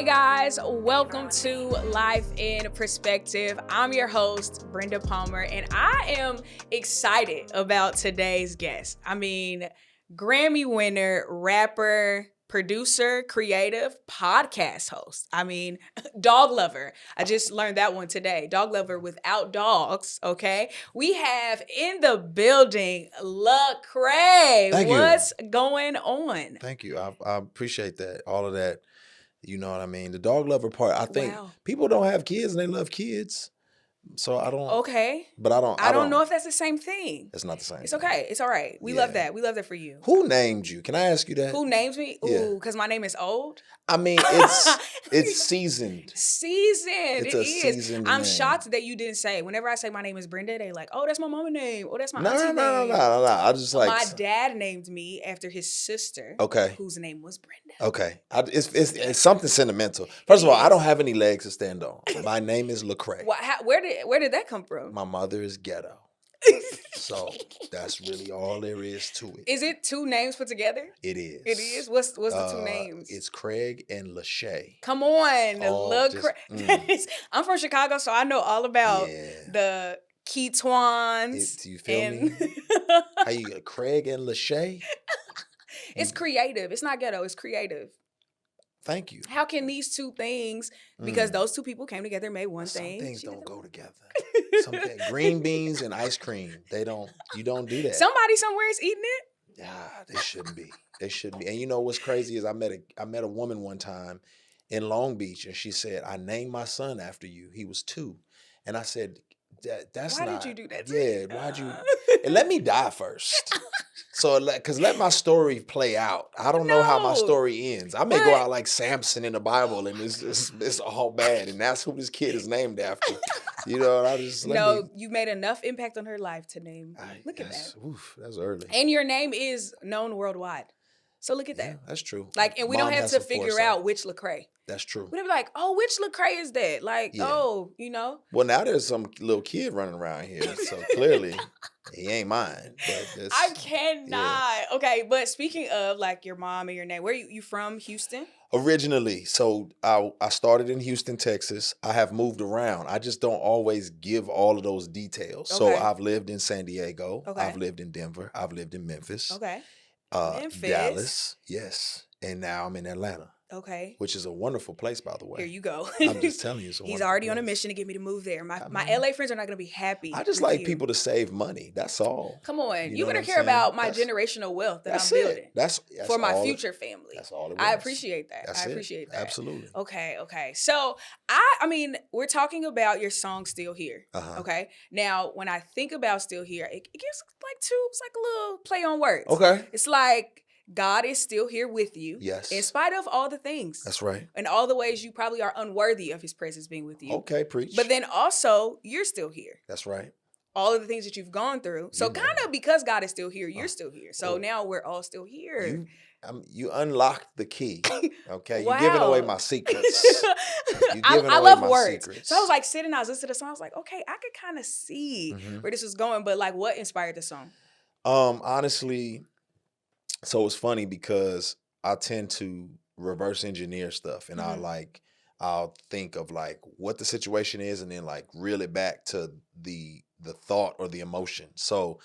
Hey guys, welcome to Life in Perspective. I'm your host, Brenda Palmer, and I am excited about today's guest. Grammy winner, rapper, producer, creative, podcast host. Dog lover. I just learned that one today. Dog lover without dogs, okay? We have in the building, Lecrae. What's going on? Thank you. I appreciate that. All of that. You know what I mean? The dog lover part, I think people don't have kids and they love kids. So I don't. Okay. But I don't know if that's the same thing. It's not the same. It's okay. It's all right. We love that. We love that for you. Who named you? Can I ask you that? Who names me? Yeah. Ooh, because my name is old. It's seasoned. Seasoned. It's a seasoned I'm name. shocked that you didn't say. Whenever I say my name is Brenda, they like, oh, that's my mama's name. Oh, that's my auntie's name. No. I just like my dad named me after his sister. Okay. Whose name was Brenda. Okay. It's something sentimental. First of all, I don't have any legs to stand on. My name is Lecrae. Where did that come from? My mother is ghetto. So that's really all there is to it. Is it two names put together? It is. It is? What's the two names? It's Craig and Lecrae. Come on. Lecrae. I'm from Chicago, so I know all about the Keetwans. You feel me? How you get Craig and Lecrae? It's creative. It's not ghetto. It's creative. Thank you. How can these two things, because those two people came together and made one thing. Some things don't go together. Green beans and ice cream, you don't do that. Somebody somewhere is eating it? Yeah, they shouldn't be. They shouldn't be. And you know what's crazy is I met a woman one time in Long Beach and she said, I named my son after you. He was 2. And I said, that's why not. Why did you do that? Yeah, why'd you? And let me die first. So, because let my story play out. I don't know how my story ends. I may go out like Samson in the Bible, and it's all bad, and that's who this kid is named after. You know, you made enough impact on her life to name. Look at that. Oof, that's early. And your name is known worldwide. So look at that. Yeah, that's true. And we don't have to figure out which Lecrae. That's true. We don't be like, oh, which Lecrae is that? Well, now there's some little kid running around here, so clearly he ain't mine. But I cannot. Yeah. Okay, but speaking of your mom and your name, where you from? Houston? Originally, so I started in Houston, Texas. I have moved around. I just don't always give all of those details. Okay. So I've lived in San Diego. Okay. I've lived in Denver. I've lived in Memphis. Okay. Memphis. Dallas, yes. And now I'm in Atlanta. Okay. Which is a wonderful place, by the way. Here you go. I'm just telling you. He's already on a mission to get me to move there. My LA friends are not going to be happy. I just like people to save money. That's all. Come on. You better care about my generational wealth that I'm building. That's for my future family. That's all it is. I appreciate that. I appreciate that. Absolutely. Okay. So, we're talking about your song Still Here. Uh-huh. Okay. Now, when I think about Still Here, it gives it's like a little play on words. Okay. It's like, God is still here with you. Yes. In spite of all the things. That's right. And all the ways you probably are unworthy of his presence being with you. Okay, preach. But then also, you're still here. That's right. All of the things that you've gone through. So kind of because God is still here, you're still here. So now we're all still here. You unlocked the key. Okay. Wow. You're giving away my secrets. I love words. Secrets. So I was I was listening to the song. I was like, okay, I could kind of see where this was going. But what inspired the song? Honestly, so it's funny because I tend to reverse engineer stuff and I'll think of what the situation is and then reel it back to the thought or the emotion. So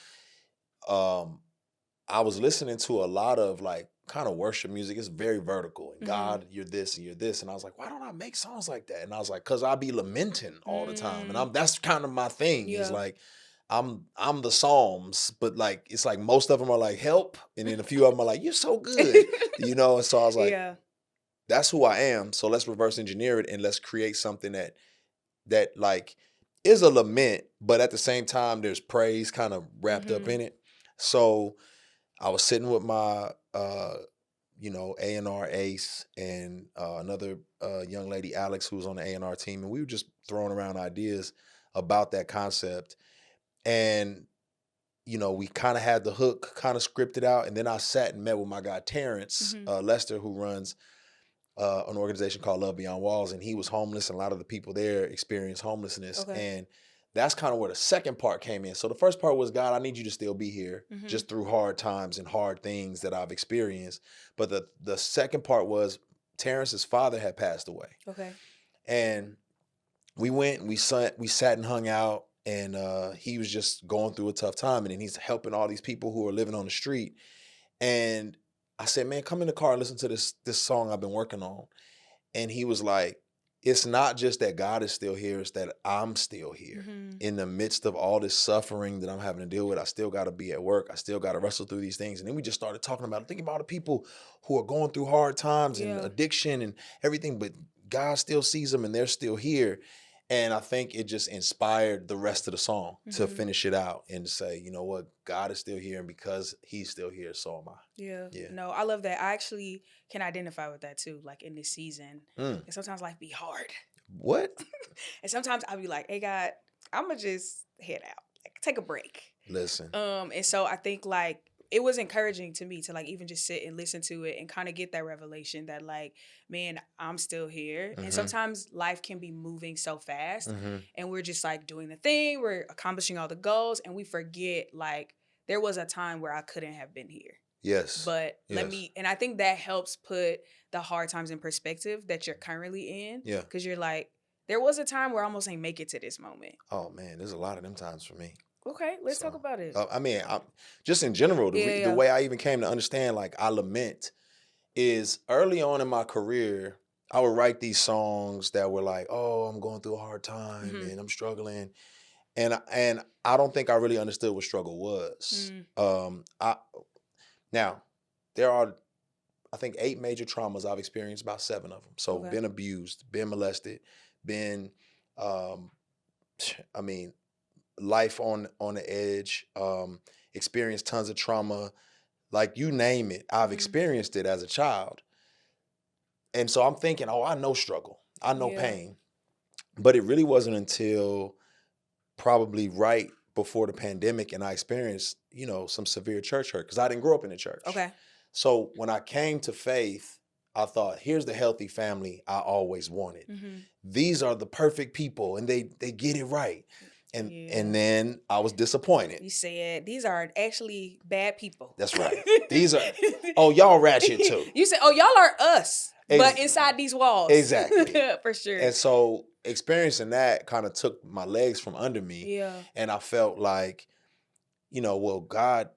I was listening to a lot of kind of worship music. It's very vertical. And God, you're this and you're this. And I was like, why don't I make songs like that? And I was like, because I be lamenting all the time. And that's kind of my thing. Yeah. Is I'm the Psalms, but it's most of them are help, and then a few of them are you're so good, And so I was like, that's who I am. So let's reverse engineer it and let's create something that is a lament, but at the same time there's praise kind of wrapped up in it. So I was sitting with my A&R ace and another young lady, Alex, who was on the A&R team, and we were just throwing around ideas about that concept. And, we kind of had the hook kind of scripted out. And then I sat and met with my guy, Terrence Lester, who runs an organization called Love Beyond Walls. And he was homeless. And a lot of the people there experienced homelessness. Okay. And that's kind of where the second part came in. So the first part was, God, I need you to still be here just through hard times and hard things that I've experienced. But the second part was, Terrence's father had passed away. Okay. And we went and we sat and hung out, and he was just going through a tough time, and then he's helping all these people who are living on the street. And I said, man, come in the car and listen to this song I've been working on. And he was like, it's not just that God is still here, it's that I'm still here. In the midst of all this suffering that I'm having to deal with. I still got to be at work. I still got to wrestle through these things. And then we just started talking about it, thinking about the people who are going through hard times and addiction and everything, but God still sees them and they're still here. And I think it just inspired the rest of the song to finish it out and to say, you know what, God is still here, and because he's still here, so am I. Yeah. No, I love that. I actually can identify with that too, like in this season. And sometimes life be hard. What? And sometimes I'll be like, hey, God, I'm going to just head out. Like, take a break. Listen. And so I think like it was encouraging to me to like even just sit and listen to it and kind of get that revelation that like, man, I'm still here. And sometimes life can be moving so fast and we're just like doing the thing, we're accomplishing all the goals, and we forget like there was a time where I couldn't have been here. Yes. But and I think that helps put the hard times in perspective that you're currently in. Yeah. Because you're like, there was a time where I almost ain't make it to this moment. Oh man, there's a lot of them times for me. Okay, let's talk about it. I mean, just in general, the way I even came to understand, like, I lament is early on in my career, I would write these songs that were like, oh, I'm going through a hard time and I'm struggling. And I don't think I really understood what struggle was. Now, there are, I think, 8 major traumas. I've experienced about 7 of them. So been abused, been molested, been, life on the edge, experienced tons of trauma, like you name it. I've experienced it as a child. And so I'm thinking, oh, I know struggle. I know pain. But it really wasn't until probably right before the pandemic and I experienced, some severe church hurt because I didn't grow up in the church. Okay. So when I came to faith, I thought, here's the healthy family I always wanted. These are the perfect people and they get it right. And then I was disappointed. You said, these are actually bad people. That's right. These are, oh, y'all ratchet too. You said, oh, y'all are us, but inside these walls. Exactly. For sure. And so experiencing that kind of took my legs from under me. Yeah. And I felt like, well, God,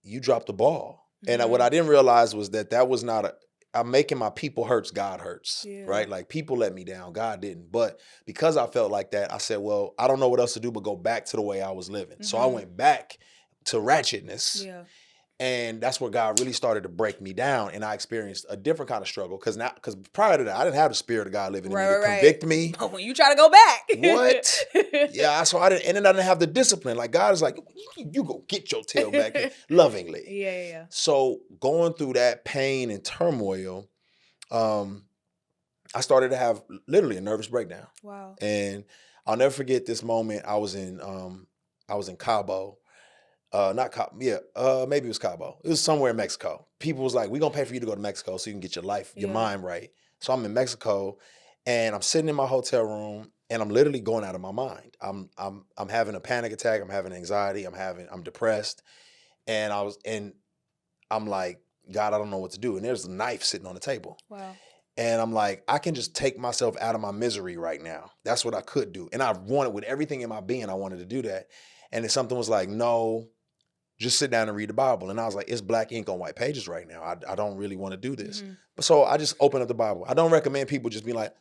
you dropped the ball. And what I didn't realize was that was not I'm making my people hurts, God hurts, right? Like people let me down, God didn't. But because I felt like that, I said, well, I don't know what else to do but go back to the way I was living. So I went back to ratchetness. Yeah. And that's where God really started to break me down. And I experienced a different kind of struggle. Because prior to that, I didn't have the Spirit of God living in me to convict me. But when you try to go back. What? Yeah, so I didn't have the discipline. Like God is like, you go get your tail back in, lovingly. Yeah. So going through that pain and turmoil, I started to have literally a nervous breakdown. Wow. And I'll never forget this moment. I was in Cabo. Maybe it was Cabo. It was somewhere in Mexico. People was like, we're going to pay for you to go to Mexico so you can get your life, your mind right. So I'm in Mexico and I'm sitting in my hotel room and I'm literally going out of my mind. I'm having a panic attack. I'm having anxiety. I'm depressed. And I'm like, God, I don't know what to do. And there's a knife sitting on the table. Wow. And I'm like, I can just take myself out of my misery right now. That's what I could do. And I wanted, with everything in my being, I wanted to do that. And then something was like, no, just sit down and read the Bible. And I was like, it's black ink on white pages right now. I don't really want to do this. But so I just opened up the Bible. I don't recommend people just be like,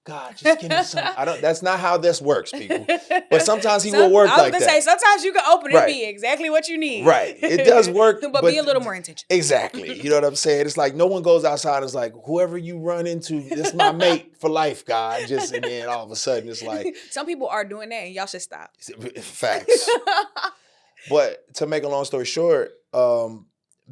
God, just give me some. That's not how this works, people. But sometimes he will work like that. I was going to say, sometimes you can open it and be exactly what you need. Right. It does work. but be a little more intentional. Exactly. You know what I'm saying? It's like no one goes outside and is like, whoever you run into, this is my mate for life, God. And then all of a sudden it's like. Some people are doing that and y'all should stop. Facts. But to make a long story short,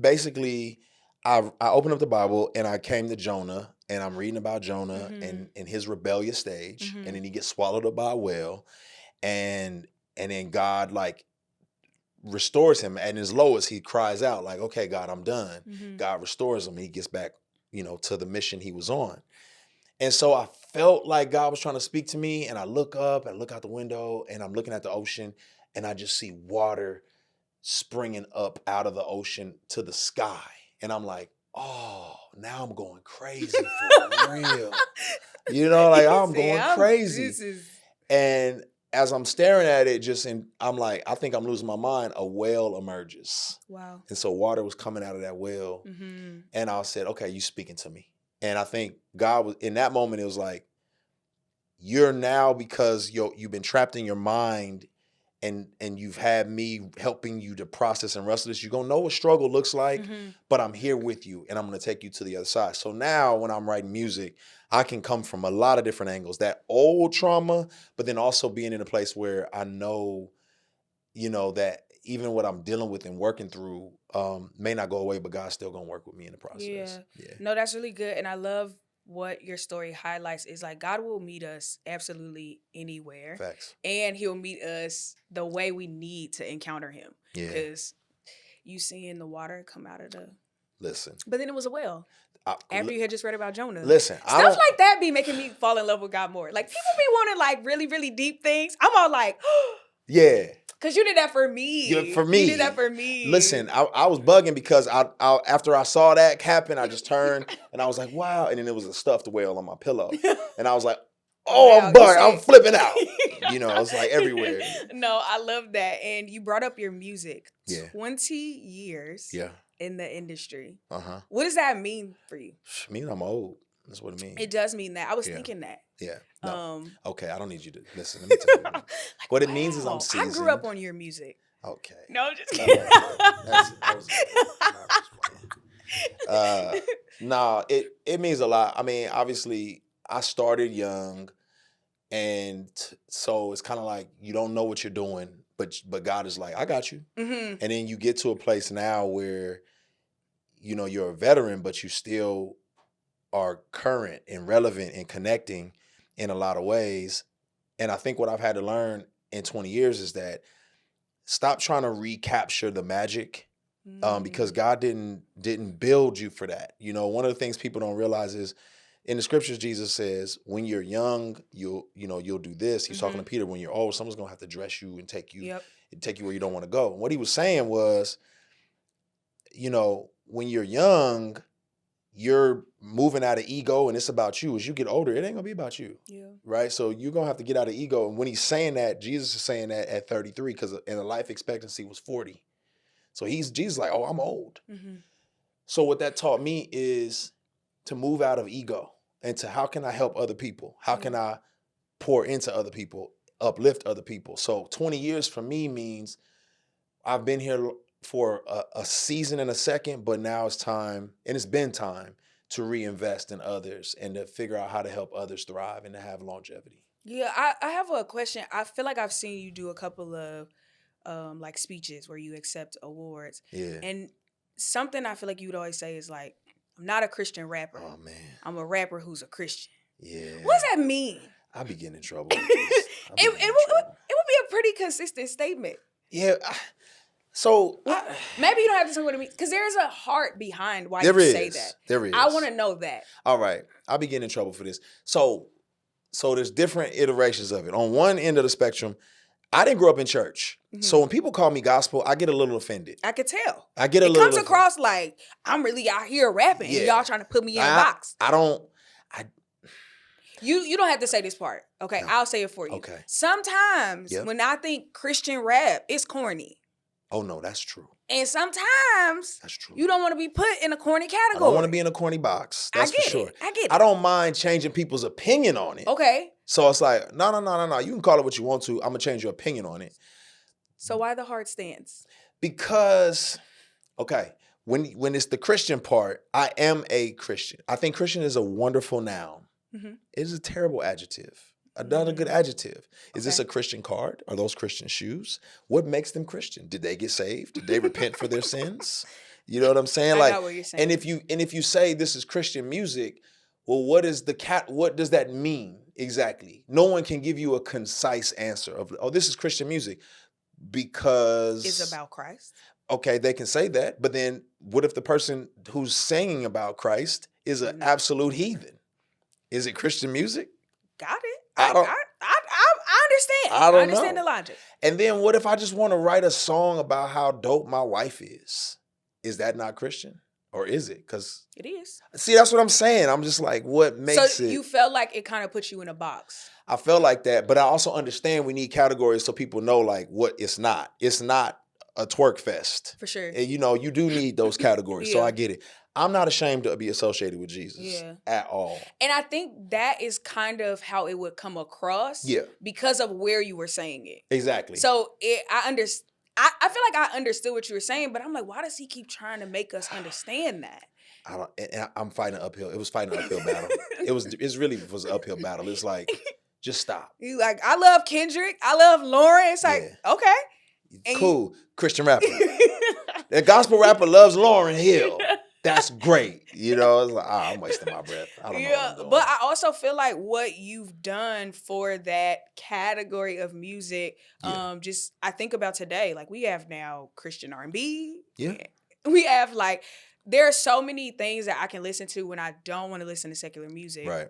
basically, I opened up the Bible and I came to Jonah and I'm reading about Jonah and his rebellious stage. And then he gets swallowed up by a whale. And then God like restores him. At his lowest, he cries out like, okay, God, I'm done. God restores him. And he gets back, to the mission he was on. And so I felt like God was trying to speak to me. And I look up and I look out the window and I'm looking at the ocean. And I just see water springing up out of the ocean to the sky. And I'm like, oh, now I'm going crazy for real. You know, like I'm going crazy. And as I'm staring at it, I'm like, I think I'm losing my mind. A whale emerges. Wow. And so water was coming out of that whale. Mm-hmm. And I said, okay, you speaking to me. And I think God was, in that moment, it was like, you're now, because you've been trapped in your mind and you've had me helping you to process and wrestle this. You're going to know what struggle looks like, but I'm here with you and I'm going to take you to the other side. So now when I'm writing music, I can come from a lot of different angles. That old trauma, but then also being in a place where I know, you know, that even what I'm dealing with and working through may not go away, but God's still going to work with me in the process. Yeah. No, that's really good. And I love what your story highlights is like God will meet us absolutely anywhere. Facts. And he'll meet us the way we need to encounter him. Yeah. Because you seeing the water come out of the... Listen. But then it was a whale. After you had just read about Jonah. Listen. Stuff like that be making me fall in love with God more. Like people be wanting like really, really deep things. I'm all like... yeah. Because you did that for me. For me. You did that for me. Listen, I was bugging because I after I saw that happen, I just turned and I was like, wow. And then there was a stuffed whale on my pillow. And I was like, oh, I'm bugging. I'm flipping out. You know, it's like everywhere. No, I love that. And you brought up your music. Yeah. 20 years in the industry. Uh-huh. What does that mean for you? It means I'm old. That's what it means. It does mean that. I was thinking that. Yeah. No. Okay, I don't need you to listen. Let me tell you. Like, what it means is I'm seasoned. I grew up on your music. Okay. No, I'm just kidding. No, it means a lot. I mean, obviously, I started young, and so it's kind of like you don't know what you're doing, but God is like, I got you. And then you get to a place now where, you know, you're a veteran, but you still are current and relevant and connecting in a lot of ways. And I think what I've had to learn in 20 years is that stop trying to recapture the magic because God didn't build you for that. You know, one of the things people don't realize is in the scriptures, Jesus says, when you're young, you'll do this. He's talking to Peter. When you're old, someone's going to have to dress you and take you where you don't want to go. And what he was saying was, you know, when you're young, you're moving out of ego and it's about you. As you get older, it ain't gonna be about you. Yeah. Right? So you're gonna have to get out of ego. And when he's saying that, Jesus is saying that at 33, because the life expectancy was 40. So Jesus like, oh, I'm old. So what that taught me is to move out of ego and to how can I help other people? How can I pour into other people, uplift other people? So 20 years for me means I've been here for a season and a second, but now it's time, and it's been time to reinvest in others and to figure out how to help others thrive and to have longevity. Yeah, I have a question. I feel like I've seen you do a couple of like speeches where you accept awards. Yeah. And something I feel like you would always say is like, I'm not a Christian rapper. Oh, man. I'm a rapper who's a Christian. Yeah. What does that mean? I be getting in trouble. It would be a pretty consistent statement. Yeah. So maybe you don't have to say what it means because there's a heart behind why you say that. There is. I want to know that. All right, I'll be getting in trouble for this. So there's different iterations of it. On one end of the spectrum, I didn't grow up in church, so when people call me gospel, I get a little offended. I could tell. It comes across like I'm really out here rapping, and y'all trying to put me in a box. You don't have to say this part. Okay, no. I'll say it for you. Okay. Sometimes when I think Christian rap, it's corny. Oh, no, that's true. And sometimes that's true. You don't want to be put in a corny category. I don't want to be in a corny box. That's for sure. I get it. I don't mind changing people's opinion on it. Okay. So it's like, no. You can call it what you want to. I'm going to change your opinion on it. So why the hard stance? Because, okay, when it's the Christian part, I am a Christian. I think Christian is a wonderful noun. It is a terrible adjective. Not a good adjective. Is this a Christian card? Are those Christian shoes? What makes them Christian? Did they get saved? Did they repent for their sins? You know what I'm saying? I know what you're saying. And if you say this is Christian music, well, what does that mean exactly? No one can give you a concise answer of, oh, this is Christian music because it's about Christ. Okay, they can say that, but then what if the person who's singing about Christ is an absolute heathen? Is it Christian music? Got it. I understand. I understand the logic. And then what if I just want to write a song about how dope my wife is? Is that not Christian? Or is it? Because It is. see, that's what I'm saying. I'm just like, what makes So it? you felt like it kind of put you in a box. I felt like that, but I also understand we need categories so people know like what it's not. It's not a twerk fest. For sure. And, you do need those categories. So Yeah. I get it. I'm not ashamed to be associated with Jesus Yeah. at all. And I think that is kind of how it would come across. Yeah. Because of where you were saying it. Exactly. So I feel like I understood what you were saying, but I'm like, why does he keep trying to make us understand that? I'm fighting an uphill. It was fighting an uphill battle. It really was an uphill battle. It's like, just stop. You like, I love Kendrick. I love Lauren. It's like, okay. And cool. Christian rapper. The gospel rapper loves Lauryn Hill. That's great. It's like, I'm wasting my breath. I don't know what I'm doing. But I also feel like what you've done for that category of music, just I think about today, like we have now Christian R&B. Yeah. We have like, there are so many things that I can listen to when I don't want to listen to secular music. Right.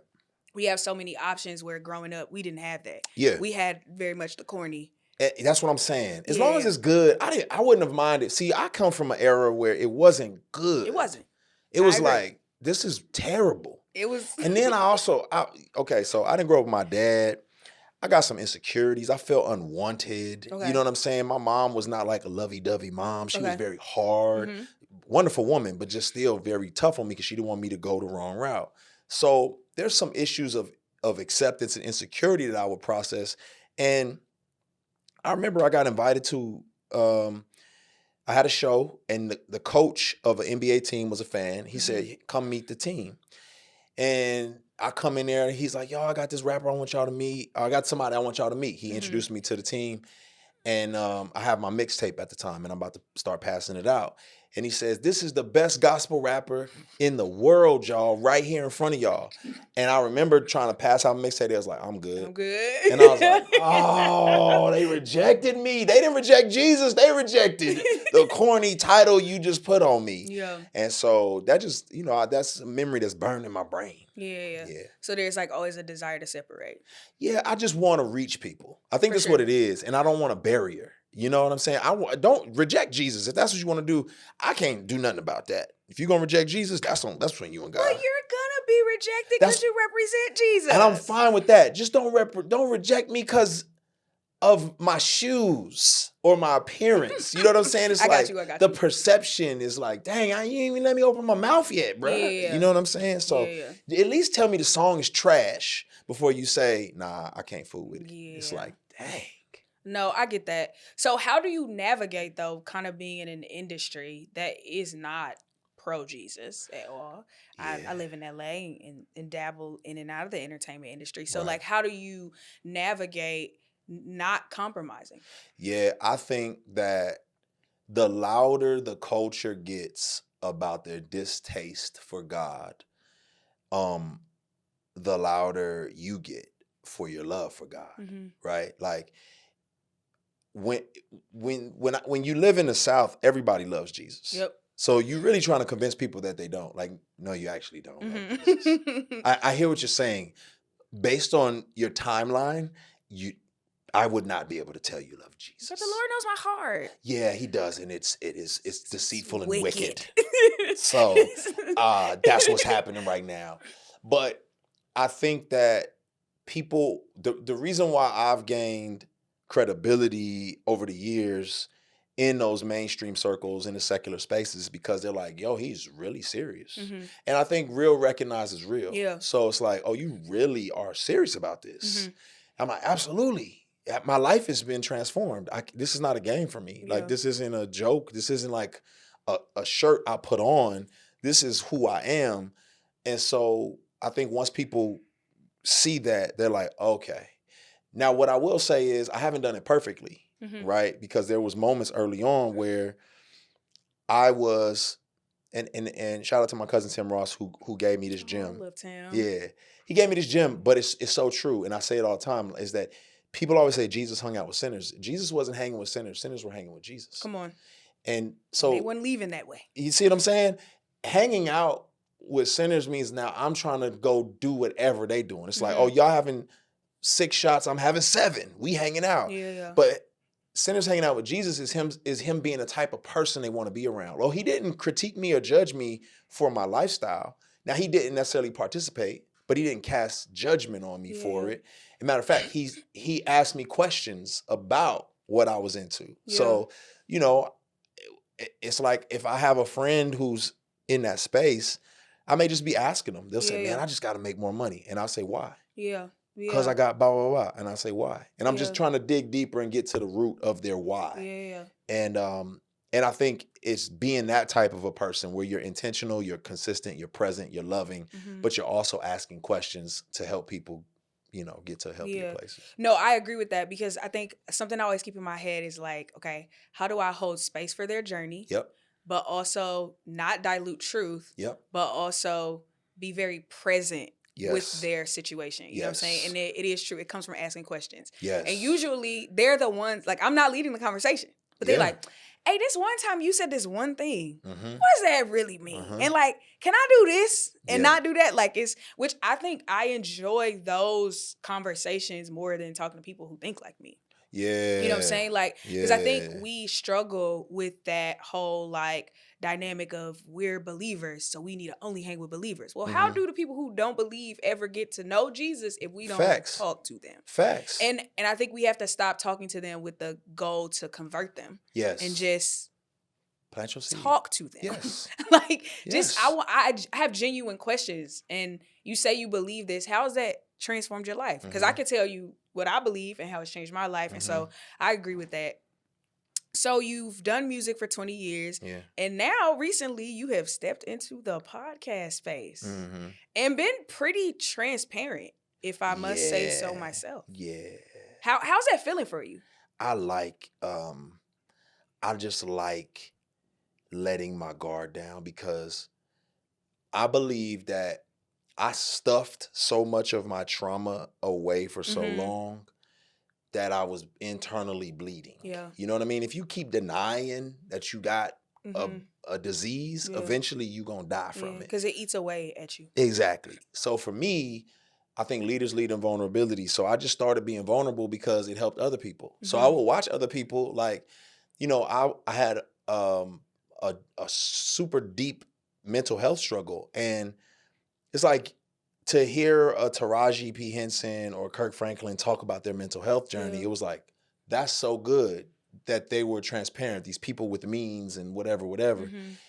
We have so many options where growing up, we didn't have that. Yeah. We had very much the corny. That's what I'm saying. As long as it's good, I wouldn't have minded. See, I come from an era where it wasn't good. It wasn't. It was like, this is terrible. It was. And then so I didn't grow up with my dad. I got some insecurities. I felt unwanted. Okay. You know what I'm saying? My mom was not like a lovey-dovey mom. She was very hard. Mm-hmm. Wonderful woman, but just still very tough on me because she didn't want me to go the wrong route. So there's some issues of acceptance and insecurity that I would process. And I remember I got invited to, I had a show and the coach of an NBA team was a fan. He said, come meet the team. And I come in there and he's like, yo, I got this rapper I want y'all to meet. I got somebody I want y'all to meet. He introduced me to the team. And I have my mixtape at the time and I'm about to start passing it out. And he says, this is the best gospel rapper in the world, y'all, right here in front of y'all. And I remember trying to pass out my mixtape. I was like, I'm good. I'm good. And I was like, oh, they rejected me. They didn't reject Jesus. They rejected the corny title you just put on me. Yeah. And so that just, that's a memory that's burned in my brain. Yeah. So there's like always a desire to separate. Yeah, I just want to reach people. I think that's what it is. And I don't want a barrier. You know what I'm saying? Don't reject Jesus. If that's what you want to do, I can't do nothing about that. If you're going to reject Jesus, that's between you and God. But you're going to be rejected because you represent Jesus. And I'm fine with that. Just don't reject me because of my shoes or my appearance. You know what I'm saying? It's I got the you. perception is like, dang, you ain't even let me open my mouth yet, bro. Yeah. You know what I'm saying? So at least tell me the song is trash before you say, nah, I can't fool with it. Yeah. It's like, dang. No, I get that. So how do you navigate, though, kind of being in an industry that is not pro-Jesus at all? Yeah. I live in LA and dabble in and out of the entertainment industry. So, like, how do you navigate not compromising? Yeah, I think that the louder the culture gets about their distaste for God, the louder you get for your love for God, right? Like, when you live in the South, everybody loves Jesus. Yep. So you're really trying to convince people that they don't. Like, no, you actually don't love Jesus. I hear what you're saying. Based on your timeline, I would not be able to tell you love Jesus. But the Lord knows my heart. Yeah, he does, and it's deceitful and wicked. So that's what's happening right now. But I think that people, the reason why I've gained credibility over the years in those mainstream circles in the secular spaces because they're like, yo, he's really serious. And I think real recognizes real. Yeah. So it's like, oh, you really are serious about this. I'm like, absolutely. My life has been transformed. This is not a game for me. Like, this isn't a joke. This isn't like a shirt I put on. This is who I am. And so I think once people see that, they're like, okay. Now, what I will say is I haven't done it perfectly, right? Because there was moments early on where I was, and shout out to my cousin Tim Ross who gave me this gym. I love Tim. Yeah, he gave me this gym, but it's so true, and I say it all the time, is that people always say Jesus hung out with sinners. Jesus wasn't hanging with sinners. Sinners were hanging with Jesus. Come on. And so they weren't leaving that way. You see what I'm saying? Hanging out with sinners means now I'm trying to go do whatever they doing. It's like, oh, y'all having 6 shots, I'm having 7. We hanging out. Yeah. But sinners hanging out with Jesus is him being the type of person they want to be around. Well, he didn't critique me or judge me for my lifestyle. Now, he didn't necessarily participate, but he didn't cast judgment on me for it. As a matter of fact, he asked me questions about what I was into. Yeah. So, you know, it's like if I have a friend who's in that space, I may just be asking them. They'll say, man, I just got to make more money. And I'll say, why? Yeah. Because I got blah, blah, blah. And I say, why? And I'm just trying to dig deeper and get to the root of their why. Yeah. And I think it's being that type of a person where you're intentional, you're consistent, you're present, you're loving, but you're also asking questions to help people, you know, get to healthier places. No, I agree with that, because I think something I always keep in my head is like, okay, how do I hold space for their journey? Yep. But also not dilute truth. Yep. But also be very present with their situation. You know what I'm saying? And it is true. It comes from asking questions. Yes. And usually they're the ones, like, I'm not leading the conversation, but they're like, hey, this one time you said this one thing. What does that really mean? And like, can I do this and not do that? Like, which I think I enjoy those conversations more than talking to people who think like me. Yeah. You know what I'm saying? Like, because I think we struggle with that whole like dynamic of we're believers, so we need to only hang with believers. Well, how do the people who don't believe ever get to know Jesus if we don't talk to them? Facts. And I think we have to stop talking to them with the goal to convert them. Yes. And just plant your seed. Talk to them. Yes. Like, just I have genuine questions. And you say you believe this. How has that transformed your life? Because I can tell you what I believe and how it's changed my life. And so I agree with that. So you've done music for 20 years. Yeah. And now recently you have stepped into the podcast space and been pretty transparent, if I must say so myself. Yeah. How's that feeling for you? I just like letting my guard down, because I believe that I stuffed so much of my trauma away for so long that I was internally bleeding. Yeah. You know what I mean? If you keep denying that you got a disease, eventually you're going to die from it. Because it eats away at you. Exactly. So for me, I think leaders lead in vulnerability. So I just started being vulnerable because it helped other people. So I would watch other people, like, you know, I had a super deep mental health struggle. And it's like, to hear a Taraji P. Henson or Kirk Franklin talk about their mental health journey, it was like, that's so good that they were transparent, these people with means and whatever.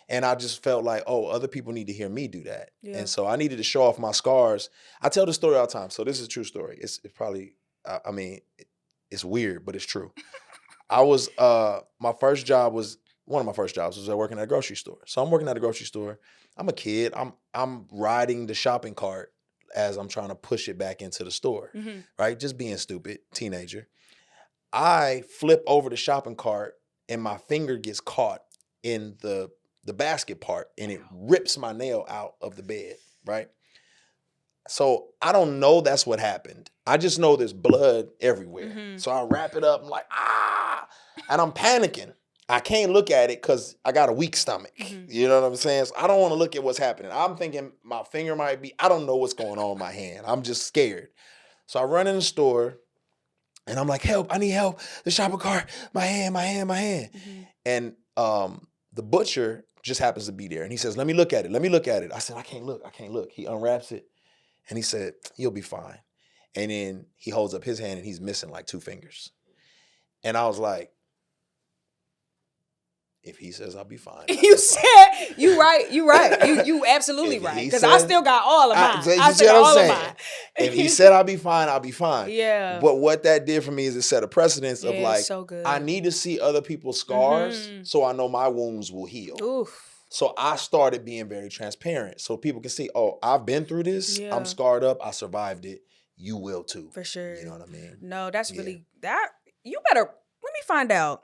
And I just felt like, oh, other people need to hear me do that. Yeah. And so I needed to show off my scars. I tell this story all the time. So this is a true story. It's probably, I mean, it's weird, but it's true. I was, one of my first jobs was working at a grocery store. So I'm working at a grocery store. I'm a kid. I'm riding the shopping cart as I'm trying to push it back into the store, right? Just being stupid, teenager. I flip over the shopping cart and my finger gets caught in the basket part and it rips my nail out of the bed, right? So I don't know that's what happened. I just know there's blood everywhere. So I wrap it up. I'm like, and I'm panicking. I can't look at it because I got a weak stomach. You know what I'm saying? So I don't want to look at what's happening. I'm thinking my finger might be, I don't know what's going on in my hand. I'm just scared. So I run in the store and I'm like, help, I need help. The shopping cart, my hand. And the butcher just happens to be there. And he says, let me look at it. I said, I can't look. He unwraps it and he said, you'll be fine. And then he holds up his hand and he's missing like 2 fingers. And I was like, if he says I'll be fine. You right. You absolutely right. Because I still got all of mine. I still got all of mine. If he said I'll be fine, I'll be fine. Yeah. But what that did for me is it set a precedence of like, so good. I need to see other people's scars so I know my wounds will heal. Oof. So I started being very transparent so people can see, oh, I've been through this. Yeah. I'm scarred up. I survived it. You will too. For sure. You know what I mean? No, that's really, you better... Let me find out.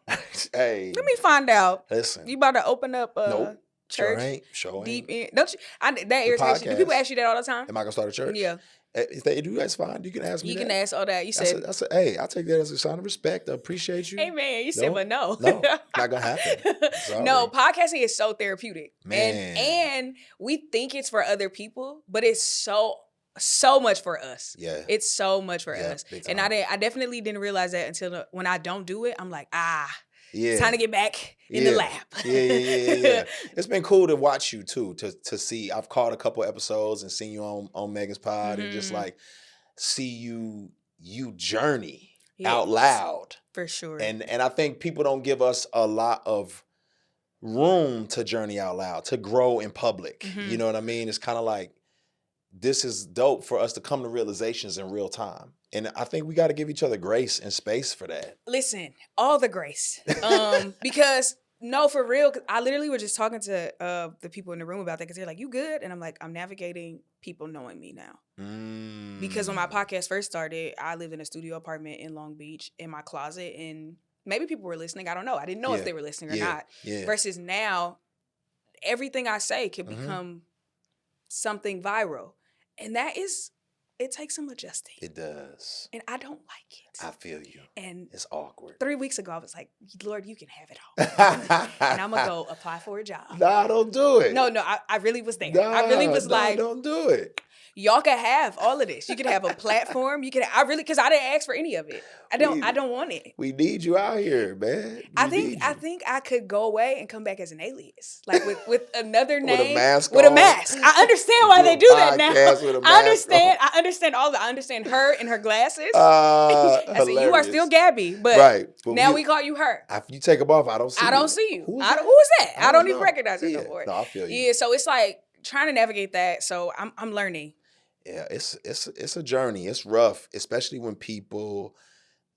Hey. Let me find out. Listen. You about to open up a nope. church? Sure ain't. Deep in. Don't you? That irritates you. Do people ask you that all the time? Am I going to start a church? Yeah. If they do, that's fine. You can ask me You that. can ask all that. You said. Hey, I take that as a sign of respect. I appreciate you. Hey, man. You said, but no. No, not going to happen. No, podcasting is so therapeutic. Man. And we think it's for other people, but it's so so much for us. Yeah. It's so much for Yeah, us. big And time. I definitely didn't realize that until when I don't do it, I'm like, Yeah. it's time to get back in the lab. Yeah. It's been cool to watch you too, to see. I've caught a couple episodes and seen you on Megan's Pod and just like see you journey out loud. For sure. And I think people don't give us a lot of room to journey out loud, to grow in public. You know what I mean? It's kind of like, this is dope for us to come to realizations in real time. And I think we got to give each other grace and space for that. Listen, all the grace. Because no, for real, I literally was just talking to the people in the room about that because they're like, you good? And I'm like, I'm navigating people knowing me now. Because when my podcast first started, I lived in a studio apartment in Long Beach in my closet, and maybe people were listening. I don't know. I didn't know if they were listening or not. Versus now, everything I say can become something viral. And it takes some adjusting. It does. And I don't like it. I feel you. And it's awkward. 3 weeks ago, I was like, Lord, you can have it all. And I'm going to go apply for a job. Nah, don't do it. No, I really was there. I really was like, don't do it. Y'all can have all of this. You can have a platform. Because I didn't ask for any of it. I don't want it. We need you out here, man. I think I could go away and come back as an alias, like with another name, with a mask. I understand why they do that now. I understand her and her glasses. I said, you are still Gabby, but now we call you her. After you take them off, I don't see you. Who is that? I don't even recognize her no more. No, I feel you. Yeah, so it's like trying to navigate that. So I'm learning. Yeah, it's a journey. It's rough, especially when people,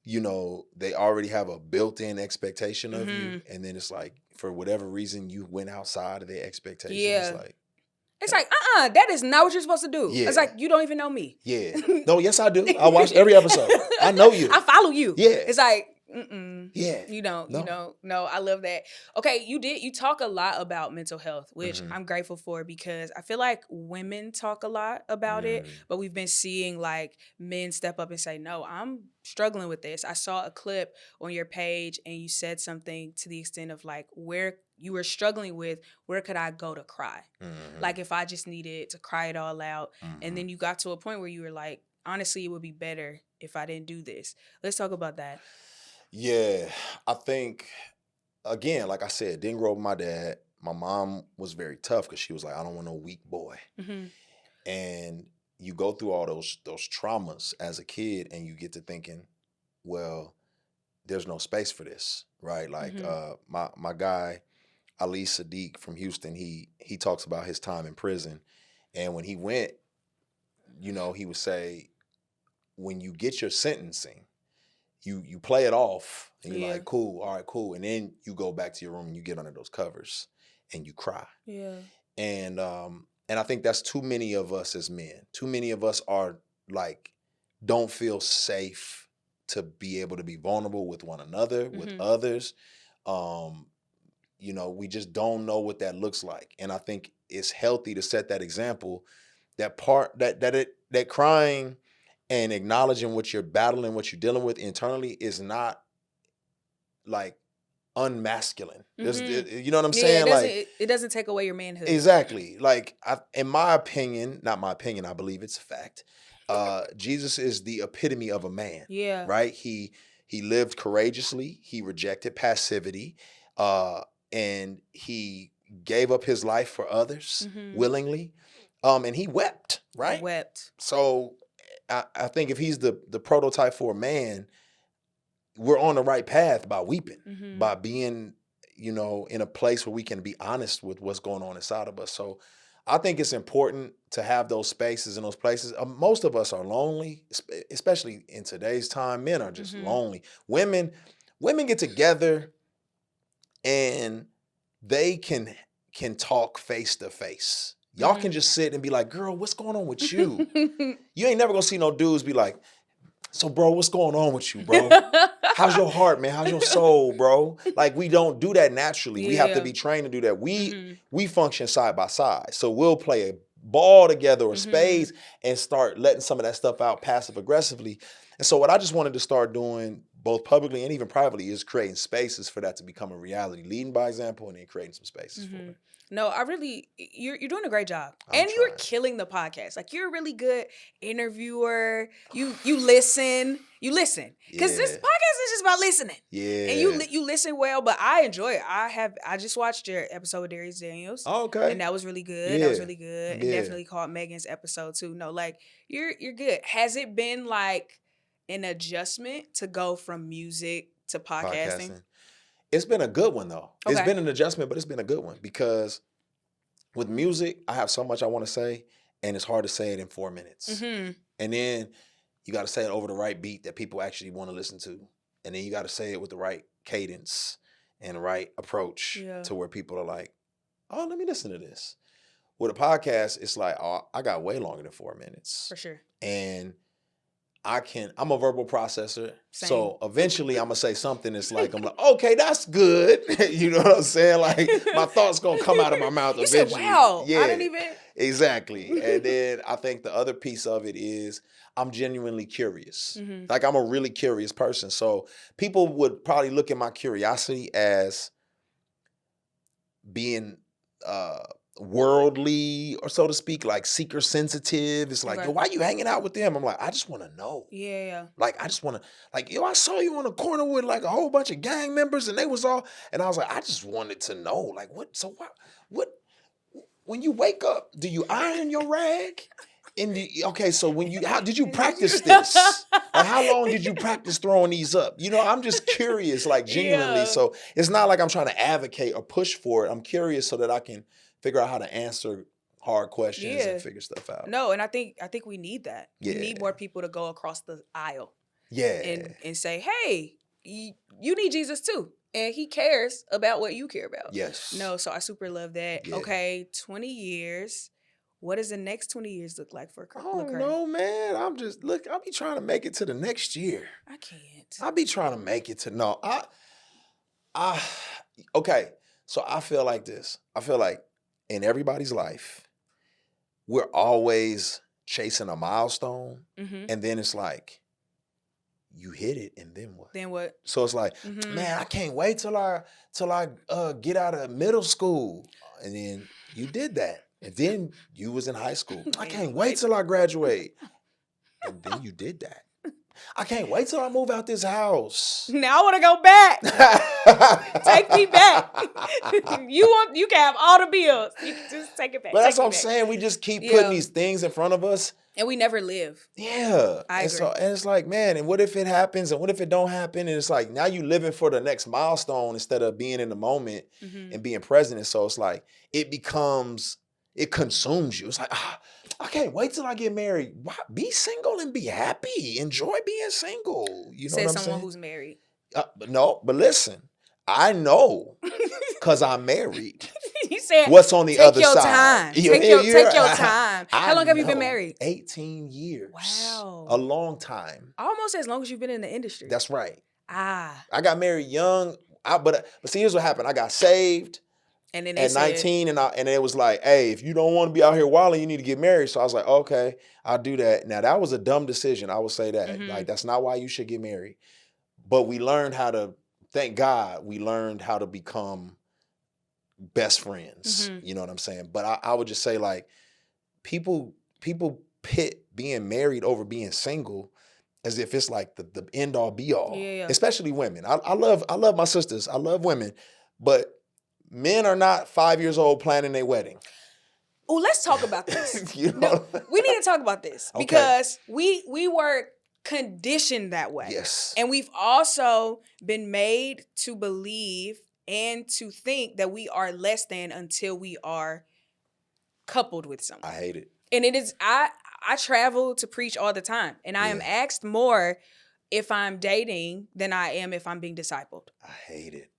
they already have a built-in expectation of you, and then it's like, for whatever reason, you went outside of their expectation. Yeah. It's like, that is not what you're supposed to do. Yeah. It's like, you don't even know me. Yeah. No, yes, I do. I watch every episode. I know you. I follow you. Yeah. It's like, yeah. You don't. No, I love that. Okay, you talk a lot about mental health, which I'm grateful for, because I feel like women talk a lot about it, but we've been seeing like men step up and say, no, I'm struggling with this. I saw a clip on your page and you said something to the extent of like, where you were struggling with, where could I go to cry? Like if I just needed to cry it all out. And then you got to a point where you were like, honestly, it would be better if I didn't do this. Let's talk about that. Yeah, I think, again, like I said, didn't grow up with my dad. My mom was very tough because she was like, I don't want no weak boy. And you go through all those traumas as a kid, and you get to thinking, well, there's no space for this, right? Like my guy, Ali Sadiq from Houston, he talks about his time in prison. And when he went, he would say, when you get your sentencing, you play it off and you're like, cool, all right, cool. And then you go back to your room and you get under those covers and you cry. Yeah. And I think that's too many of us as men. Too many of us are like, don't feel safe to be able to be vulnerable with one another, with others. We just don't know what that looks like. And I think it's healthy to set that example, that crying and acknowledging what you're battling, what you're dealing with internally is not like unmasculine. You know what I'm saying? It doesn't take away your manhood. Exactly. Like, in my opinion, not my opinion, I believe it's a fact. Jesus is the epitome of a man. Yeah. Right? He lived courageously. He rejected passivity. And he gave up his life for others willingly. And he wept, right? Wept. So I think if he's the prototype for a man, we're on the right path by weeping, by being, in a place where we can be honest with what's going on inside of us. So I think it's important to have those spaces and those places. Most of us are lonely, especially in today's time. Men are just lonely. Women get together and they can talk face to face. Y'all can just sit and be like, girl, what's going on with you? You ain't never gonna see no dudes be like, so bro, what's going on with you, bro? How's your heart, man? How's your soul, bro? Like, we don't do that naturally. Yeah. We have to be trained to do that. We function side by side. So we'll play a ball together or spades and start letting some of that stuff out passive aggressively. And so what I just wanted to start doing both publicly and even privately, is creating spaces for that to become a reality, leading by example and then creating some spaces for it. No, I really, you're doing a great job. I'm And you're trying. killing the podcast. Like, you're a really good interviewer. You listen. You listen. Because this Yeah. podcast is just about listening. Yeah. And you listen well, but I enjoy it. I just watched your episode with Darius Daniels. Oh, okay. And that was really good. Yeah. That was really good. And Yeah. definitely caught Megan's episode too. No, like, you're good. Has it been like an adjustment to go from music to podcasting? It's been a good one, though. Okay. It's been an adjustment, but it's been a good one because with music, I have so much I want to say, and it's hard to say it in 4 minutes. Mm-hmm. And then you got to say it over the right beat that people actually want to listen to. And then you got to say it with the right cadence and the right approach to where people are like, oh, let me listen to this. With a podcast, it's like, oh, I got way longer than 4 minutes. For sure. And I'm a verbal processor. Same. So eventually I'm going to say something that's like, I'm like, okay, that's good. You know what I'm saying? Like, my thoughts going to come out of my mouth eventually. Said, wow, yeah, I didn't even. Exactly. And then I think the other piece of it is I'm genuinely curious. Mm-hmm. Like, I'm a really curious person. So people would probably look at my curiosity as being worldly, or so to speak, like seeker sensitive. It's like, Okay. yo, why you hanging out with them? I'm like, I just want to know. Yeah. Like, I just want to, like, yo, I saw you on the corner with like a whole bunch of gang members and they was all, and I was like, I just wanted to know, like, what, when you wake up, do you iron your rag? Okay, so how did you practice this? Like, how long did you practice throwing these up? You know, I'm just curious, like, genuinely. Yeah. So it's not like I'm trying to advocate or push for it. I'm curious so that I can figure out how to answer hard questions and figure stuff out. No, and I think we need that. Yeah. We need more people to go across the aisle. Yeah. And say, hey, you need Jesus too. And he cares about what you care about. Yes. No, so I super love that. Yeah. Okay, 20 years. What does the next 20 years look like for I don't Lecrae? know, man. I'll be trying to make it to the next year. I can't. I'll be trying to make it to, okay. So I feel like this. I feel like in everybody's life, we're always chasing a milestone. Mm-hmm. And then it's like, you hit it, and then what? Then what? So it's like, man, I can't wait till I get out of middle school. And then you did that. And then you was in high school. I can't wait till I graduate. And then you did that. I can't wait till I move out this house. Now I want to go back. Take me back. You can have all the bills. You can just take it back. But that's what I'm saying. We just keep putting these things in front of us. And we never live. Yeah. I agree. And it's like, man, and what if it happens? And what if it don't happen? And it's like, now you living for the next milestone instead of being in the moment and being present. And so it's like, it consumes you. It's like, I can't wait till I get married. Why? Be single and be happy. Enjoy being single. You know what I'm saying? Someone who's married. No, but listen, I know because I'm married. He said, what's on the other side? Take your time. How long have you been married? 18 years. Wow. A long time. Almost as long as you've been in the industry. That's right. I got married young. But see, here's what happened. I got saved. And then at 19, and it was like, hey, if you don't want to be out here wilding, you need to get married. So I was like, okay, I'll do that. Now, that was a dumb decision. I would say that. Like, that's not why you should get married. But we learned thank God, we learned how to become best friends. You know what I'm saying? But I would just say, like, people pit being married over being single as if it's like the end all be all. Yeah. Especially women. I love my sisters. I love women. But men are not 5 years old planning their wedding. Oh, let's talk about this. You know? No, we need to talk about this because we were conditioned that way. Yes. And we've also been made to believe and to think that we are less than until we are coupled with someone. I hate it. And it is, I travel to preach all the time. And I am asked more if I'm dating than I am if I'm being discipled. I hate it.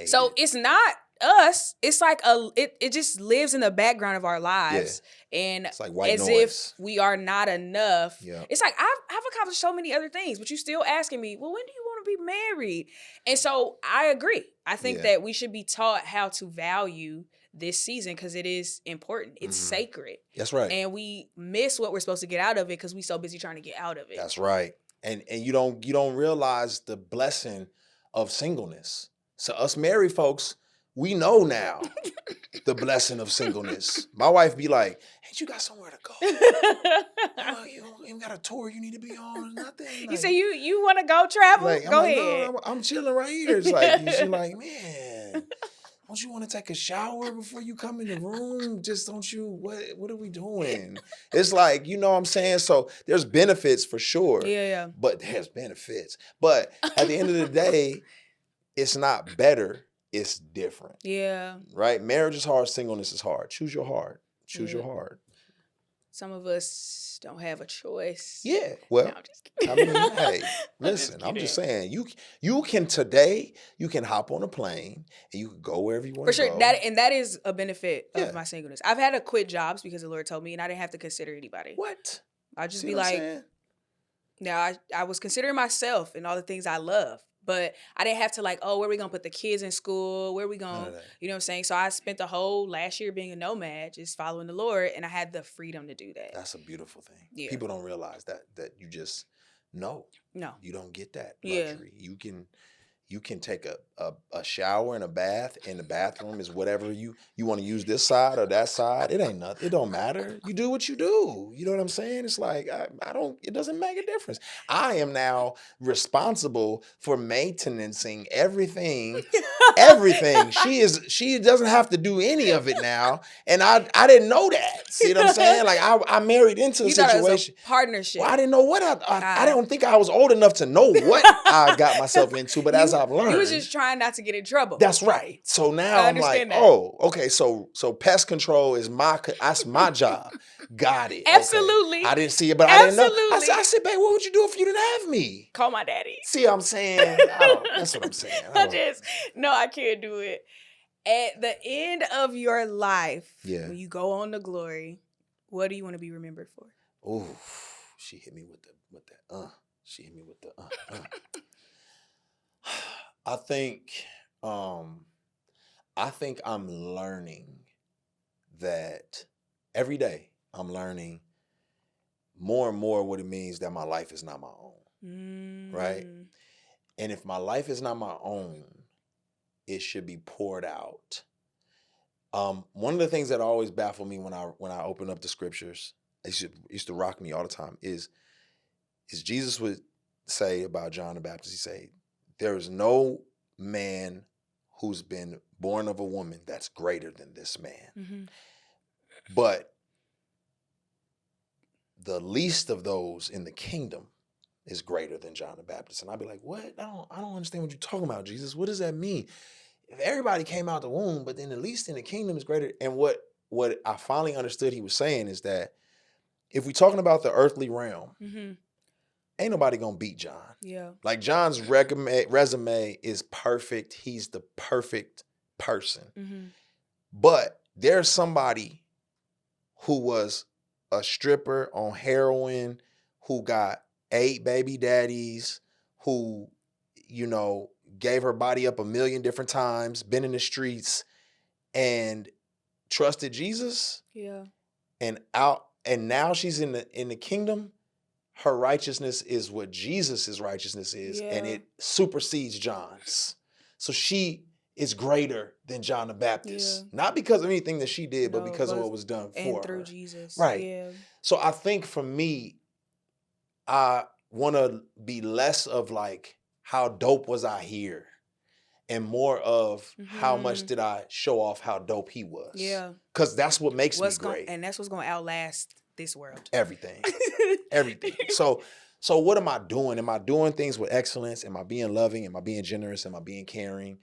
So it's not us. It's like it just lives in the background of our lives. Yeah. And it's like white as noise. if we are not enough. Yeah. It's like I've accomplished so many other things, but you still asking me, well, when do you want to be married? And so I agree. I think that we should be taught how to value this season because it is important. It's sacred. That's right. And we miss what we're supposed to get out of it because we're so busy trying to get out of it. That's right. And you don't realize the blessing of singleness. So us married folks, we know now the blessing of singleness. My wife be like, "Ain't you got somewhere to go? Oh, you ain't got a tour you need to be on or nothing." You say you want to go travel? Like, Go ahead. No, I'm chilling right here. It's like, she's like, "Man, don't you want to take a shower before you come in the room? Just don't you, what are we doing?" It's like, you know what I'm saying? So there's benefits for sure. Yeah. But there's benefits. But at the end of the day, it's not better. It's different. Yeah. Right? Marriage is hard. Singleness is hard. Choose your heart. Choose your heart. Some of us don't have a choice. Yeah. Well, no, I'm just kidding. I mean, hey, listen, I'm just saying, you can today, you can hop on a plane and you can go wherever you want to go. For sure. That is a benefit of my singleness. I've had to quit jobs because the Lord told me, and I didn't have to consider anybody. What? I'd just be like, now I was considering myself and all the things I love. But I didn't have to like, oh, where are we going to put the kids in school? Where are we going, you know what I'm saying? So I spent the whole last year being a nomad, just following the Lord, and I had the freedom to do that. That's a beautiful thing. Yeah. People don't realize that you just, no, you don't get that luxury. You can take a shower and a bath, and the bathroom is whatever you want to use, this side or that side. It ain't nothing. It don't matter. You do what you do. You know what I'm saying? It's like, it doesn't make a difference. I am now responsible for maintaining everything. Everything. She doesn't have to do any of it now. And I didn't know that. See what I'm saying? Like I married into a situation. It was a partnership. Well, I didn't know what I don't think I was old enough to know what I got myself into, but as I've learned. You was just trying not to get in trouble. That's right. So now I'm like, oh, okay, so pest control is that's my job. Got it. Absolutely. Okay. I didn't see it, but I didn't know. I said, babe, what would you do if you didn't have me? Call my daddy. See what I'm saying? That's what I'm saying. I can't do it. At the end of your life, when you go on to glory, what do you want to be remembered for? Oh, she hit me with that. She hit me with the I think I'm learning that every day. I'm learning more and more what it means that my life is not my own, right? And if my life is not my own, it should be poured out. One of the things that always baffled me when I open up the scriptures, it used to rock me all the time, is Jesus would say about John the Baptist, he say, there is no man who's been born of a woman that's greater than this man. But the least of those in the kingdom is greater than John the Baptist. And I'd be like, what? I don't understand what you're talking about, Jesus. What does that mean? If everybody came out the womb, but then the least in the kingdom is greater. And what I finally understood he was saying is that if we're talking about the earthly realm, ain't nobody gonna beat John. Yeah. Like John's resume is perfect. He's the perfect person. But there's somebody who was a stripper on heroin, who got 8 baby daddies, who, gave her body up 1 million different times, been in the streets, and trusted Jesus. Yeah. And now she's in the kingdom. Her righteousness is what Jesus' righteousness is, and it supersedes John's. So she is greater than John the Baptist. Not because of anything that she did, but because of what was done for her. And through Jesus. Right. Yeah. So I think for me, I want to be less of like, how dope was I here? And more of how much did I show off how dope he was? Yeah. Because that's what makes me great. And that's what's going to outlast this world. Everything. Everything. So what am I doing? Am I doing things with excellence? Am I being loving? Am I being generous? Am I being caring?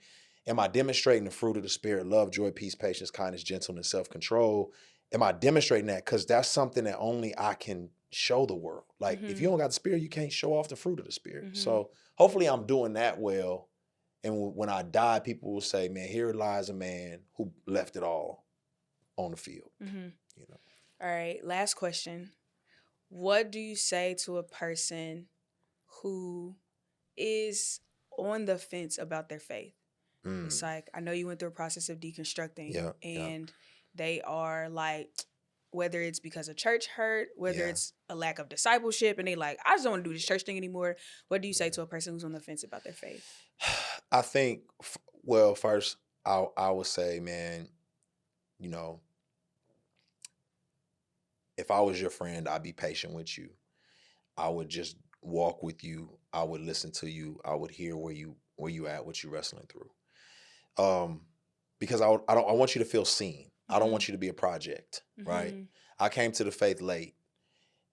Am I demonstrating the fruit of the Spirit, love, joy, peace, patience, kindness, gentleness, self-control? Am I demonstrating that? Because that's something that only I can show the world. Like, if you don't got the Spirit, you can't show off the fruit of the Spirit. So hopefully I'm doing that well. And when I die, people will say, man, here lies a man who left it all on the field. All right, last question. What do you say to a person who is on the fence about their faith? It's like, I know you went through a process of deconstructing, and they are like, whether it's because of church hurt, whether it's a lack of discipleship, and they like, I just don't want to do this church thing anymore. What do you say to a person who's on the fence about their faith? I think, well, first, I would say, man, you know, if I was your friend, I'd be patient with you. I would just walk with you. I would listen to you. I would hear where you at, what you're wrestling through. Because I want you to feel seen. I don't want you to be a project, right? I came to the faith late.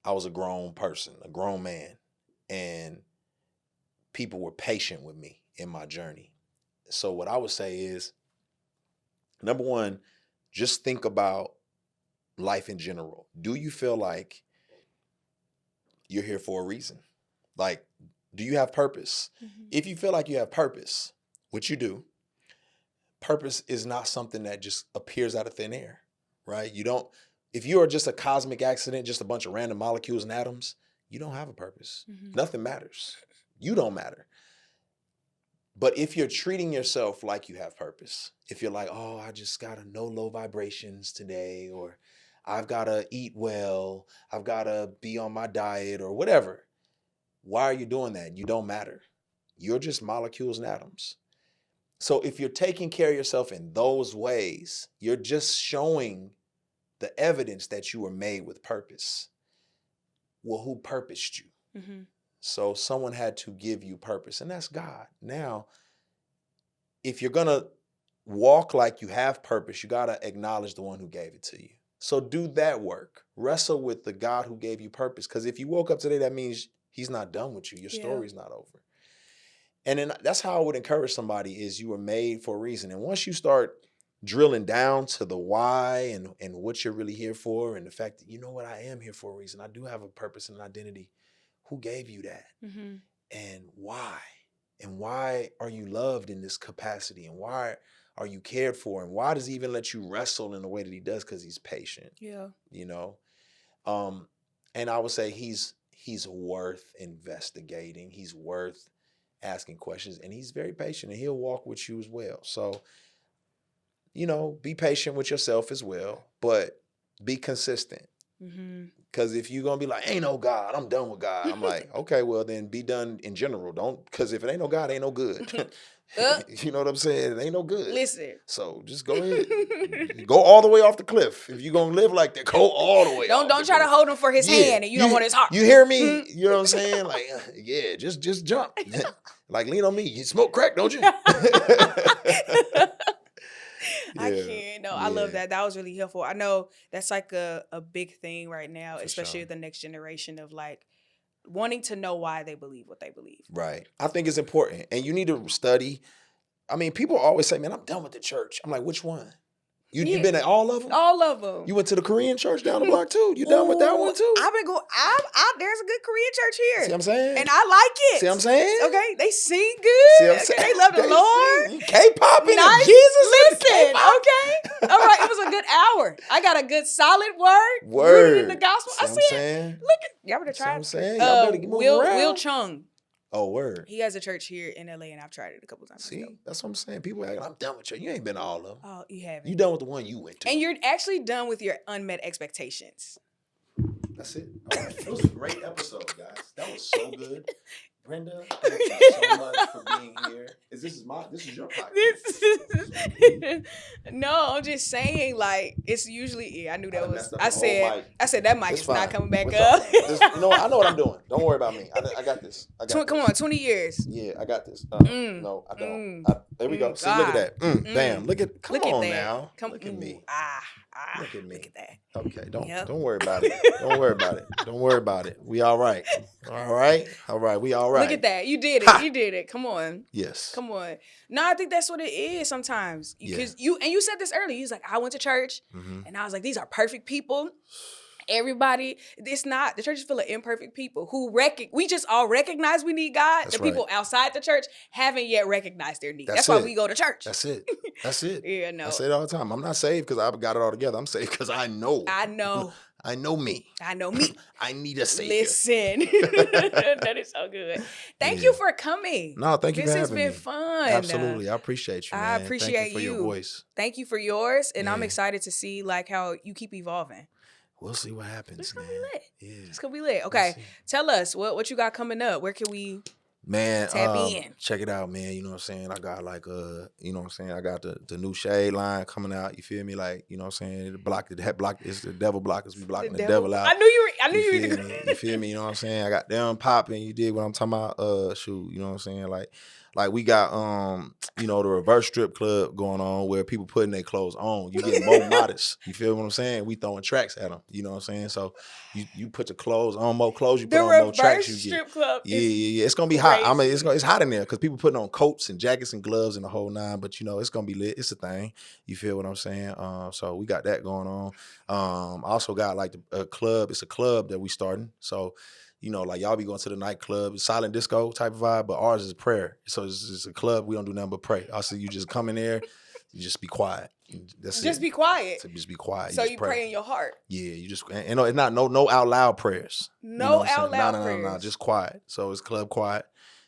I was a grown person, a grown man, and people were patient with me in my journey. So what I would say is, number one, just think about life in general. Do you feel like you're here for a reason? Like, do you have purpose? If you feel like you have purpose, which you do, purpose is not something that just appears out of thin air, right? If you are just a cosmic accident, just a bunch of random molecules and atoms, you don't have a purpose. Nothing matters. You don't matter. But if you're treating yourself like you have purpose, if you're like, oh, I just gotta know low vibrations today, or I've gotta eat well, I've gotta be on my diet, or whatever, why are you doing that? You don't matter. You're just molecules and atoms. So if you're taking care of yourself in those ways, you're just showing the evidence that you were made with purpose. Well, who purposed you? So someone had to give you purpose, and that's God. Now, if you're going to walk like you have purpose, you got to acknowledge the one who gave it to you. So do that work. Wrestle with the God who gave you purpose, because if you woke up today, that means he's not done with you. Your story's not over. And then that's how I would encourage somebody is you were made for a reason. And once you start drilling down to the why and what you're really here for, and the fact that, you know what, I am here for a reason. I do have a purpose and an identity. Who gave you that? And why? And why are you loved in this capacity? And why are you cared for? And why does he even let you wrestle in the way that he does? Because he's patient. You know? And I would say he's worth investigating. He's worth asking questions. And he's very patient. And he'll walk with you as well. So, you know, be patient with yourself as well. But be consistent. Because if you're going to be like, ain't no God, I'm done with God. I'm like, okay, well, then be done in general. Don't, because if it ain't no God, ain't no good. You know what I'm saying? It ain't no good. Listen. So just go ahead. Go all the way off the cliff. If you're going to live like that, go all the way off. Don't try to hold him for his hand and you don't want his heart. You hear me? You know what I'm saying? Like, yeah, just jump. Like, lean on me. You smoke crack, don't you? I can't. No, I love that. That was really helpful. I know that's like a big thing right now, especially with the next generation of like wanting to know why they believe what they believe. Right. I think it's important. And you need to study. I mean, people always say, man, I'm done with the church. I'm like, which one? You been at all of them? All of them. You went to the Korean church down the block too? You done with that one too? I've been going, there's a good Korean church here. See what I'm saying? And I like it. See what I'm saying? Okay, they sing good. See what I'm saying? They love the Lord. K-popping nice. and Jesus. Listen, okay. All right, it was a good hour. I got a good solid word. Rooted in the gospel. See I what I'm saying? Look at, y'all better try it. See what I'm saying? Y'all better move around. Will Chung. Oh, word. He has a church here in LA, and I've tried it a couple times. See, that's what I'm saying. People are like, I'm done with you. You ain't been to all of them. Oh, you haven't. You done with the one you went to. And you're actually done with your unmet expectations. That's it. All right. It was a great episode, guys. That was so good. Brenda, thank you so much for being here. This is your podcast. No, I'm just saying, like, it's usually, I knew that was, I said that mic is not coming back up. You know what? I know what I'm doing. Don't worry about me. I got this. Come on, 20 years. Yeah, I got this. No, I don't. There we go. See, look at that. Damn, look at now. Look at me. Look at me. Look at that. Okay, don't worry about it. Don't worry about it. Don't worry about it. We all right. All right. We all right. Look at that. You did it. Ha! You did it. Come on. Yes. Come on. No, I think that's what it is sometimes. Because you said this earlier. You was like, I went to church and I was like, these are perfect people. Everybody, it's not, the church is full of imperfect people who we just all recognize we need God. That's people outside the church haven't yet recognized their need. That's why we go to church. That's it. That's it. Yeah, no. I say it all the time. I'm not saved because I've got it all together. I'm saved because I know. I know. I know me. I know me. I need a savior. Listen. That is so good. Thank you for coming. No, thank you for having me. This has been fun. Absolutely. I appreciate you, man. I appreciate Thank you for your voice. Thank you for yours. And I'm excited to see like how you keep evolving. We'll see what happens, It's gonna man. be lit. Yeah. It's gonna be lit. Okay, tell us what you got coming up. Where can we tap in? Check it out, man. You know what I'm saying? I got like you know what I'm saying? I got the new shade line coming out. You feel me? Like, you know what I'm saying? The block is the devil blockers. We blocking the devil out. I knew you were You feel me? You know what I'm saying? I got them popping. You dig what I'm talking about? Shoot, you know what I'm saying? Like we got you know, the reverse strip club going on where people putting their clothes on. You get more modest. You feel what I'm saying? We throwing tracks at them. You know what I'm saying? So you put your clothes on, more clothes, you put on more tracks. You get. Strip club. Yeah. It's gonna be hot. I mean, it's hot in there because people putting on coats and jackets and gloves and the whole nine. But you know, it's gonna be lit. It's a thing. You feel what I'm saying? So we got that going on. I also got like a club. It's a club that we starting. So. You know, like y'all be going to the nightclub, silent disco type of vibe, but ours is prayer. So it's a club. We don't do nothing but pray. Also, you just come in there, you just be quiet. That's just it. be quiet. So just be quiet. So you pray in your heart. Yeah, you just and it's not no out loud prayers. No out loud prayers. No, just quiet. So it's club quiet.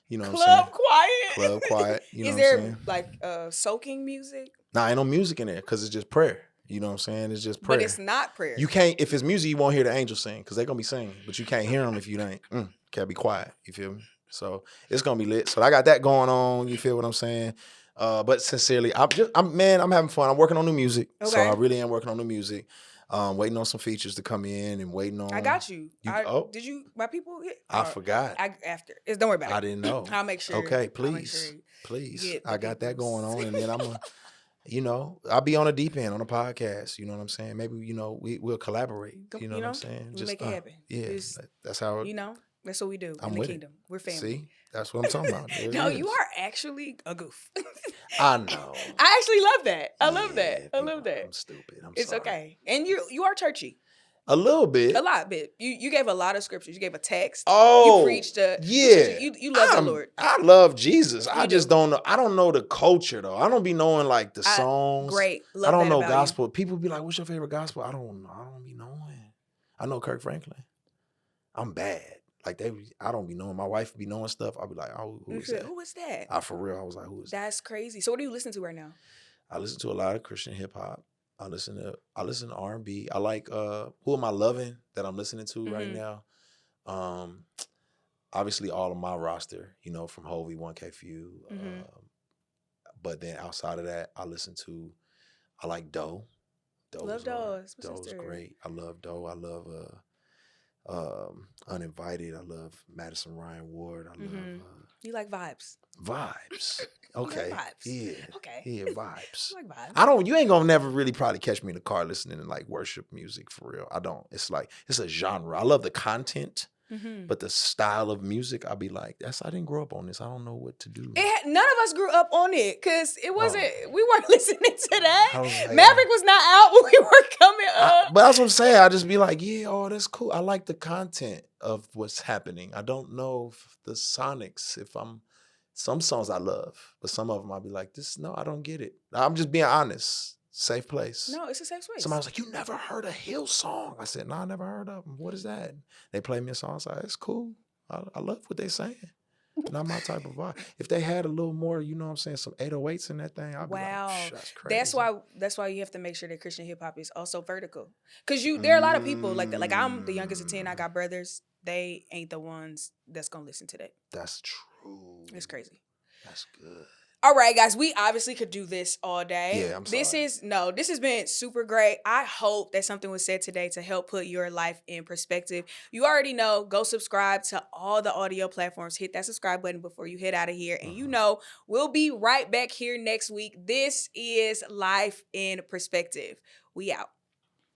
You know what I'm saying? Club quiet. Club quiet. You know is what I'm there saying? like soaking music? Nah, ain't no music in there because it's just prayer. You know what I'm saying? It's just prayer. But it's not prayer. You can't, if it's music, you won't hear the angels sing because they're going to be singing, but you can't hear them if you ain't. Can't be quiet. You feel me? So it's going to be lit. So I got that going on. You feel what I'm saying? But sincerely, I'm having fun. I'm working on new music. Okay. So I really am working on new music. Waiting on some features to come in and waiting on. I got you. Did you, my people? I forgot. Don't worry about it. I didn't know. I'll make sure. Okay, please. I got that going on and then I'm going to. You know, I'll be on a deep end on a podcast. You know what I'm saying? Maybe, you know, we'll collaborate. You know what I'm saying? We'll make it happen. Yeah, that's how. You know, that's what we do in the kingdom. We're family. See, that's what I'm talking about. No, you are actually a goof. I know. I actually love that. I love that. I'm stupid. It's sorry. okay. And you are churchy. A little bit. A lot bit. You gave a lot of scriptures. You gave a text. Oh. You preached you love the Lord. I love Jesus. I just don't know. I don't know the culture though. I don't be knowing like the songs. Great. I don't know gospel. People be like, what's your favorite gospel? I don't know. I don't be knowing. I know Kirk Franklin. I'm bad. Like I don't be knowing. My wife be knowing stuff. I'll be like, oh, who is that? Who is that? For real. I was like, who is that? That's crazy. So what do you listen to right now? I listen to a lot of Christian hip hop. I listen to R&B. I like who am I loving that I'm listening to right now. Obviously all of my roster, you know, from Hovey, 1K Few. But then outside of that, I like Doe. Love Doe. Doe's great. I love Doe. I love Uninvited. I love Madison Ryan Ward. I love you like vibes. Okay. Like vibes. Yeah. Okay. Yeah, vibes. I like vibes. You ain't gonna never really probably catch me in the car listening to like worship music for real. I don't. It's like, it's a genre. I love the content, but the style of music, I'll be like, I didn't grow up on this. I don't know what to do. None of us grew up on it because it wasn't, we weren't listening to that. Like, Maverick was not out when we were coming up. But that's what I'm saying. I just be like, yeah, oh, that's cool. I like the content of what's happening. I don't know the sonics, some songs I love, but some of them I'll be like, I don't get it. I'm just being honest. Safe place. No, it's a safe place. Somebody was like, you never heard a Hill song? I said, no, I never heard of them. What is that? They played me a song. I was like, it's cool. I love what they're saying. Not my type of vibe. If they had a little more, you know what I'm saying, some 808s in that thing, I'd be like, that's crazy. That's why you have to make sure that Christian hip hop is also vertical. Because there are a lot of people like that. Like I'm the youngest of 10. I got brothers. They ain't the ones that's gonna listen to that. That's true. It's crazy. That's good. All right, guys, we obviously could do this all day. Yeah, I'm sorry. This has been super great. I hope that something was said today to help put your life in perspective. You already know, go subscribe to all the audio platforms. Hit that subscribe button before you head out of here. And you know, we'll be right back here next week. This is Life in Perspective. We out.